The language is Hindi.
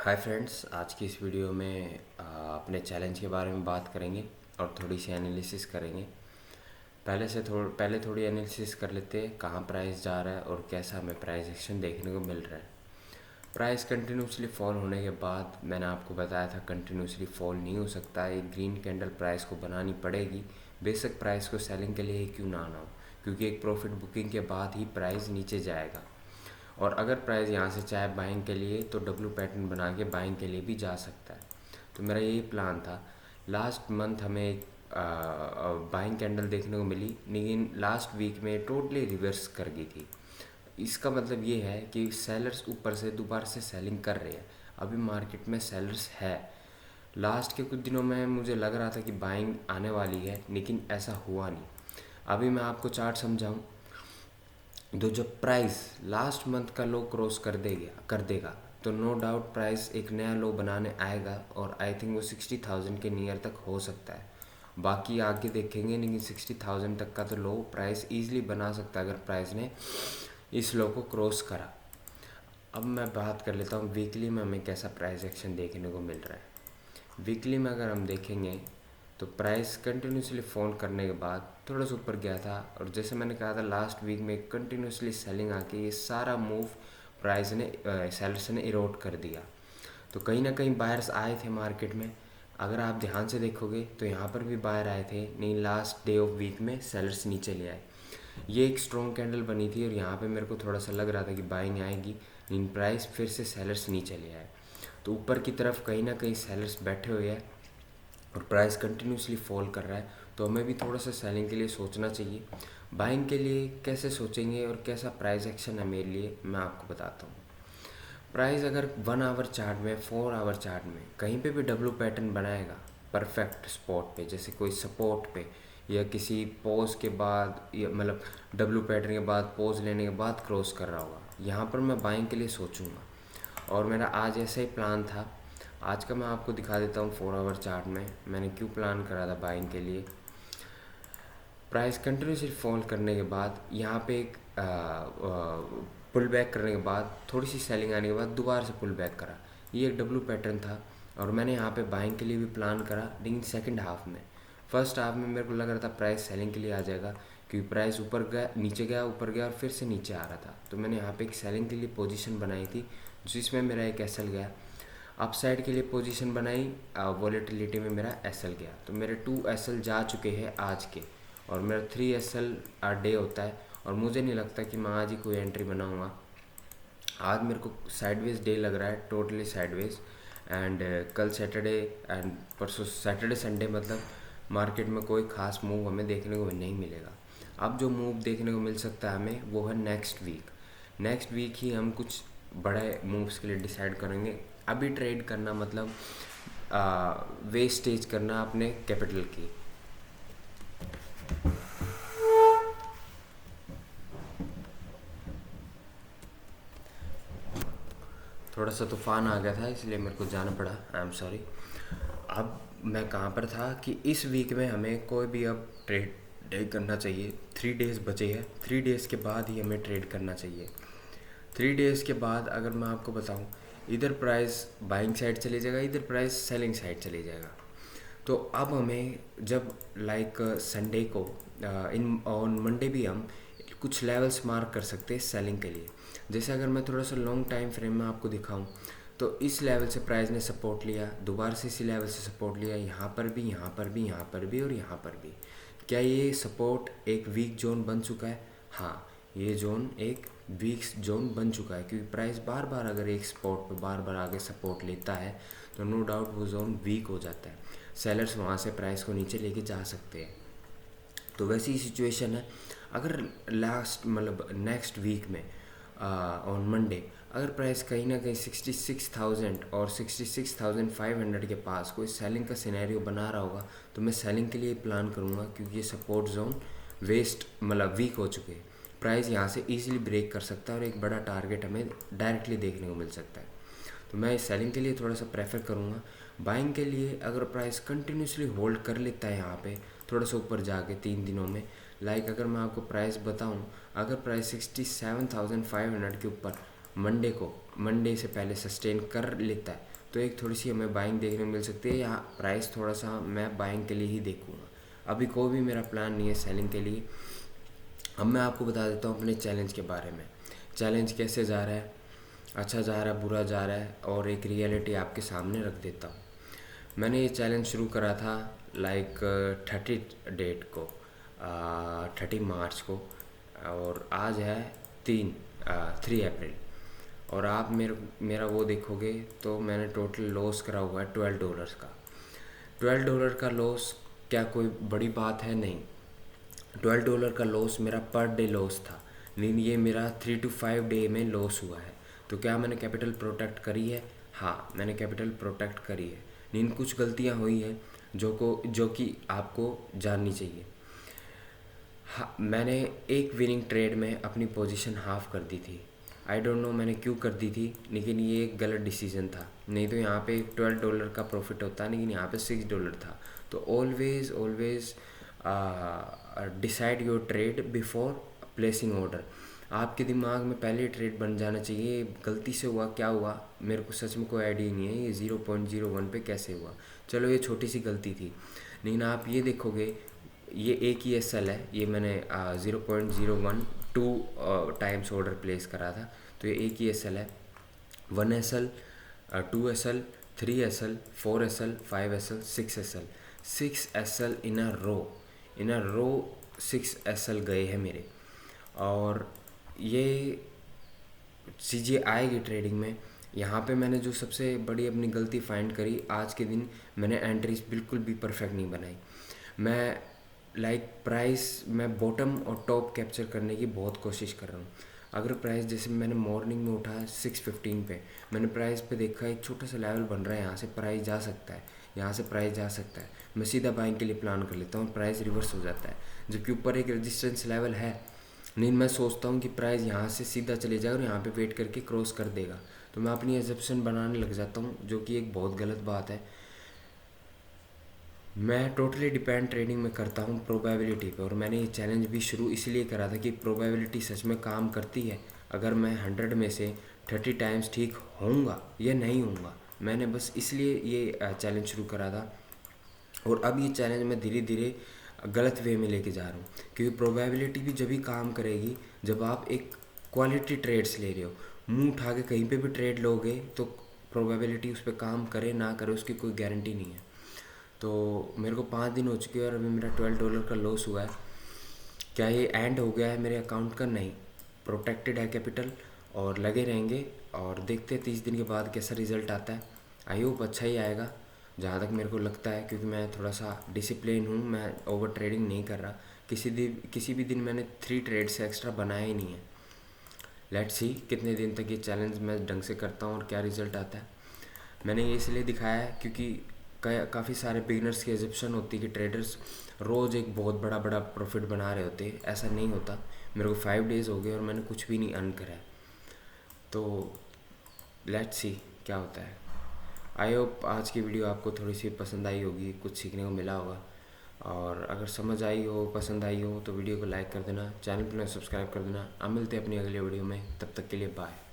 हाय फ्रेंड्स, आज की इस वीडियो में अपने चैलेंज के बारे में बात करेंगे और थोड़ी सी एनालिसिस करेंगे। पहले थोड़ी एनालिसिस कर लेते हैं कहाँ प्राइस जा रहा है और कैसा हमें प्राइस एक्शन देखने को मिल रहा है। प्राइस कंटिन्यूसली फॉल होने के बाद मैंने आपको बताया था कंटिन्यूसली फॉल नहीं हो सकता, एक ग्रीन कैंडल प्राइस को बनानी पड़ेगी। बेशक प्राइस को सेलिंग के लिए ही क्यों ना आना हो, क्योंकि एक प्रॉफिट बुकिंग के बाद ही प्राइस नीचे जाएगा। और अगर प्राइस यहाँ से चाहे बाइंग के लिए तो डब्ल्यू पैटर्न बना के बाइंग के लिए भी जा सकता है। तो मेरा यही प्लान था। लास्ट मंथ हमें एक बाइंग कैंडल देखने को मिली, लेकिन लास्ट वीक में टोटली रिवर्स कर गई थी। इसका मतलब ये है कि सेलर्स ऊपर से दोबारा से सेलिंग कर रहे हैं। अभी मार्केट में सेलर्स है। लास्ट के कुछ दिनों में मुझे लग रहा था कि बाइंग आने वाली है, लेकिन ऐसा हुआ नहीं। अभी मैं आपको चार्ट समझाऊं तो जब प्राइस लास्ट मंथ का लो क्रॉस कर देगा तो नो डाउट प्राइस एक नया लो बनाने आएगा और आई थिंक वो 60,000 के नियर तक हो सकता है। बाकी आगे देखेंगे, लेकिन 60,000 तक का तो लो प्राइस ईजिली बना सकता है अगर प्राइस ने इस लो को क्रॉस करा। अब मैं बात कर लेता हूँ वीकली में हमें कैसा प्राइस एक्शन देखने को मिल रहा है। वीकली में अगर हम देखेंगे तो प्राइस कंटिन्यूसली फॉल करने के बाद थोड़ा सा ऊपर गया था, और जैसे मैंने कहा था लास्ट वीक में कंटिन्यूसली सेलिंग आके ये सारा मूव प्राइस ने सेलर्स ने इरोड कर दिया। तो कहीं ना कहीं बायर्स आए थे मार्केट में। अगर आप ध्यान से देखोगे तो यहाँ पर भी बायर आए थे, नहीं लास्ट डे ऑफ वीक में सेलर्स नीचे ले आए। ये एक स्ट्रॉन्ग कैंडल बनी थी और यहाँ पे मेरे को थोड़ा सा लग रहा था कि बाइंग आएगी, लेकिन प्राइस फिर से सेलर्स नीचे ले आए। तो ऊपर की तरफ कहीं ना कहीं सेलर्स बैठे हुए हैं और प्राइस कंटिन्यूसली फॉल कर रहा है। तो हमें भी थोड़ा सा सेलिंग के लिए सोचना चाहिए। बाइंग के लिए कैसे सोचेंगे और कैसा प्राइस एक्शन है मेरे लिए, मैं आपको बताता हूँ। प्राइस अगर 1 आवर चार्ट में, 4 आवर चार्ट में कहीं पे भी डब्ल्यू पैटर्न बनाएगा परफेक्ट स्पॉट पे, जैसे कोई सपोर्ट पे या किसी पोज के बाद, या मतलब डब्ल्यू पैटर्न के बाद पोज लेने के बाद क्रॉस कर रहा होगा, यहाँ पर मैं बाइंग के लिए सोचूंगा। और मेरा आज ऐसा ही प्लान था। आज का मैं आपको दिखा देता हूँ 4 आवर चार्ट में मैंने क्यों प्लान करा था बाइंग के लिए। प्राइस कंटिन्यूसली फॉल करने के बाद यहाँ पे एक पुल बैक करने के बाद थोड़ी सी सेलिंग आने के बाद दोबारा से पुल बैक करा। ये एक डब्ल्यू पैटर्न था और मैंने यहाँ पे बाइंग के लिए भी प्लान करा, लेकिन सेकंड हाफ में। फर्स्ट हाफ में मेरे को लग रहा था प्राइस सेलिंग के लिए आ जाएगा, क्योंकि प्राइस ऊपर गया, नीचे गया, ऊपर गया और फिर से नीचे आ रहा था। तो मैंने यहाँ पे एक सेलिंग के लिए पोजीशन बनाई थी, जिसमें मेरा एक एसएल गया। अप साइड के लिए पोजीशन बनाई, वॉलेटिलिटी में मेरा एसएल गया। तो मेरे 2 एसएल जा चुके हैं आज के, और मेरा 3 एसएल डे होता है। और मुझे नहीं लगता कि मैं आज ही कोई एंट्री बनाऊंगा। आज मेरे को साइडवेज डे लग रहा है, टोटली साइडवेज। एंड कल सैटरडे एंड परसों सैटरडे संडे, मतलब मार्केट में कोई खास मूव हमें देखने को नहीं मिलेगा। अब जो मूव देखने को मिल सकता है हमें वो है नेक्स्ट वीक। नेक्स्ट वीक ही हम कुछ बड़े मूव्स के लिए डिसाइड करेंगे। अभी ट्रेड करना मतलब वेस्टेज करना अपने कैपिटल की। थोड़ा सा तूफान आ गया था इसलिए मेरे को जाना पड़ा, आई एम सॉरी। अब मैं कहाँ पर था कि इस वीक में हमें कोई भी अब ट्रेड करना चाहिए। 3 डेज़ बचे हैं, 3 डेज़ के बाद ही हमें ट्रेड करना चाहिए। 3 डेज़ के बाद अगर मैं आपको बताऊं, इधर प्राइस बाइंग साइड चले जाएगा, इधर प्राइस सेलिंग साइड चले जाएगा। तो अब हमें जब लाइक संडे को इन ऑन मंडे भी हम कुछ लेवल्स मार्क कर सकते हैं सेलिंग के लिए। जैसे अगर मैं थोड़ा सा लॉन्ग टाइम फ्रेम में आपको दिखाऊं तो इस लेवल से प्राइस ने सपोर्ट लिया, दोबारा से इसी लेवल से सपोर्ट लिया, यहाँ पर भी, यहाँ पर भी, यहाँ पर भी और यहाँ पर भी। क्या ये सपोर्ट एक वीक जोन बन चुका है? हाँ, ये जोन एक वीक जोन बन चुका है, क्योंकि प्राइस बार बार अगर एक स्पॉट पर बार बार आगे सपोर्ट लेता है तो नो डाउट वो जोन वीक हो जाता है। सेलर्स वहाँ से प्राइस को नीचे लेके जा सकते हैं। तो वैसी ही सिचुएशन है। अगर लास्ट मतलब नेक्स्ट वीक में ऑन मंडे अगर प्राइस कहीं ना कहीं 66,000 और 66,500 के पास कोई सेलिंग का सिनेरियो बना रहा होगा तो मैं सेलिंग के लिए प्लान करूँगा, क्योंकि ये सपोर्ट जोन वेस्ट मतलब वीक हो चुके हैं। प्राइस यहाँ से इजीली ब्रेक कर सकता है और एक बड़ा टारगेट हमें डायरेक्टली देखने को मिल सकता है। तो मैं सेलिंग के लिए थोड़ा सा प्रेफर करूँगा। बाइंग के लिए अगर प्राइस कंटिन्यूसली होल्ड कर लेता है यहाँ पे थोड़ा सा ऊपर जाके 3 दिनों में, लाइक अगर मैं आपको प्राइस बताऊँ, अगर प्राइस 67,500 के ऊपर मंडे से पहले सस्टेन कर लेता है तो एक थोड़ी सी हमें बाइंग देखने को मिल सकती है। यहाँ प्राइस थोड़ा सा मैं बाइंग के लिए ही देखूँगा, अभी कोई भी मेरा प्लान नहीं है सेलिंग के लिए। अब मैं आपको बता देता हूँ अपने चैलेंज के बारे में। चैलेंज कैसे जा रहा है, अच्छा जा रहा है, बुरा जा रहा है, और एक रियलिटी आपके सामने रख देता हूँ। मैंने ये चैलेंज शुरू करा था लाइक 30 डेट को, 30 मार्च को, और आज है 3 अप्रैल। और आप मेरा वो देखोगे तो मैंने टोटल लॉस करा हुआ है $12 का। $12 का लॉस क्या कोई बड़ी बात है? नहीं। $12 का लॉस मेरा पर डे लॉस था, लेकिन ये मेरा 3 to 5 डे में लॉस हुआ है। तो क्या मैंने कैपिटल प्रोटेक्ट करी है? हाँ, मैंने कैपिटल प्रोटेक्ट करी है, लेकिन कुछ गलतियाँ हुई हैं जो कि आपको जाननी चाहिए। हाँ, मैंने एक विनिंग ट्रेड में अपनी पोजीशन हाफ कर दी थी। आई डोंट नो मैंने क्यों कर दी थी, लेकिन ये एक गलत डिसीजन था। नहीं तो यहाँ पे $12 का प्रॉफिट होता, लेकिन यहाँ पे $6 था। तो always decide your trade before placing order. आपके दिमाग में पहले ट्रेड बन जाना चाहिए। गलती से हुआ, क्या हुआ मेरे को सच में कोई आइडिया नहीं है, ये 0.01 पे कैसे हुआ। चलो ये छोटी सी गलती थी, लेकिन आप ये देखोगे ये एक ही SL है, ये मैंने 0.012 टाइम्स ऑर्डर प्लेस करा था। तो ये एक ही SL है, 1 SL, 2 SL, 3 SL, 4 SL, 5 SL, 6 SL, 6 SL इन अ रो 6 SL गए हैं मेरे। और ये चीज़ें आएगी ट्रेडिंग में। यहाँ पे मैंने जो सबसे बड़ी अपनी गलती फाइंड करी, आज के दिन मैंने एंट्रीज बिल्कुल भी परफेक्ट नहीं बनाई। मैं प्राइस मैं बॉटम और टॉप कैप्चर करने की बहुत कोशिश कर रहा हूँ। अगर प्राइस जैसे मैंने मॉर्निंग में उठा 6:15 पे, मैंने प्राइस पे देखा एक छोटा सा लेवल बन रहा है, यहाँ से प्राइस जा सकता है, यहाँ से प्राइस जा सकता है, मैं सीधा बाइंग के लिए प्लान कर लेता हूँ, प्राइस रिवर्स हो जाता है। जबकि ऊपर एक रेजिस्टेंस लेवल है, नहीं मैं सोचता हूँ कि प्राइस यहाँ से सीधा चले जाएगा और यहाँ पे वेट करके क्रॉस कर देगा, तो मैं अपनी एजप्शन बनाने लग जाता हूँ, जो कि एक बहुत गलत बात है। मैं टोटली डिपेंड ट्रेडिंग में करता हूँ प्रोबेबिलिटी पे, और मैंने ये चैलेंज भी शुरू इसलिए करा था कि प्रोबेबिलिटी सच में काम करती है। अगर मैं 100 में से 30 टाइम्स ठीक होऊंगा या नहीं होऊंगा, मैंने बस इसलिए ये चैलेंज शुरू करा था। और अब ये चैलेंज मैं धीरे धीरे गलत वे में लेके जा रहा हूँ, क्योंकि प्रोबेबिलिटी भी जब भी काम करेगी जब आप एक क्वालिटी ट्रेड्स ले रहे हो। मुंह उठा के कहीं पे भी ट्रेड लोगे तो प्रोबेबिलिटी उस पर काम करे ना करे उसकी कोई गारंटी नहीं है। तो मेरे को 5 दिन हो चुके हैं और अभी मेरा $12 का लॉस हुआ है। क्या ये एंड हो गया है मेरे अकाउंट का? नहीं, प्रोटेक्टेड है कैपिटल, और लगे रहेंगे और देखते हैं 30 दिन के बाद कैसा रिज़ल्ट आता है। आई होप अच्छा ही आएगा, जहाँ तक मेरे को लगता है, क्योंकि मैं थोड़ा सा डिसिप्लिन हूँ, मैं ओवर ट्रेडिंग नहीं कर रहा। किसी भी दिन मैंने 3 ट्रेड से एक्स्ट्रा बनाया ही नहीं है। लेट्स सी कितने दिन तक ये चैलेंज मैं ढंग से करता हूँ और क्या रिज़ल्ट आता है। मैंने ये इसलिए दिखाया है क्योंकि काफ़ी सारे बिगिनर्स की एजप्शन होती है कि ट्रेडर्स रोज़ एक बहुत बड़ा बड़ा प्रॉफिट बना रहे होते हैं। ऐसा नहीं होता। मेरे को 5 डेज़ हो गए और मैंने कुछ भी नहीं अर्न करा है। तो लेट्स सी क्या होता है। आई होप आज की वीडियो आपको थोड़ी सी पसंद आई होगी, कुछ सीखने को मिला होगा। और अगर समझ आई हो, पसंद आई हो, तो वीडियो को लाइक कर देना, चैनल पर सब्सक्राइब कर देना। अब मिलते हैं अपनी अगली वीडियो में, तब तक के लिए बाय।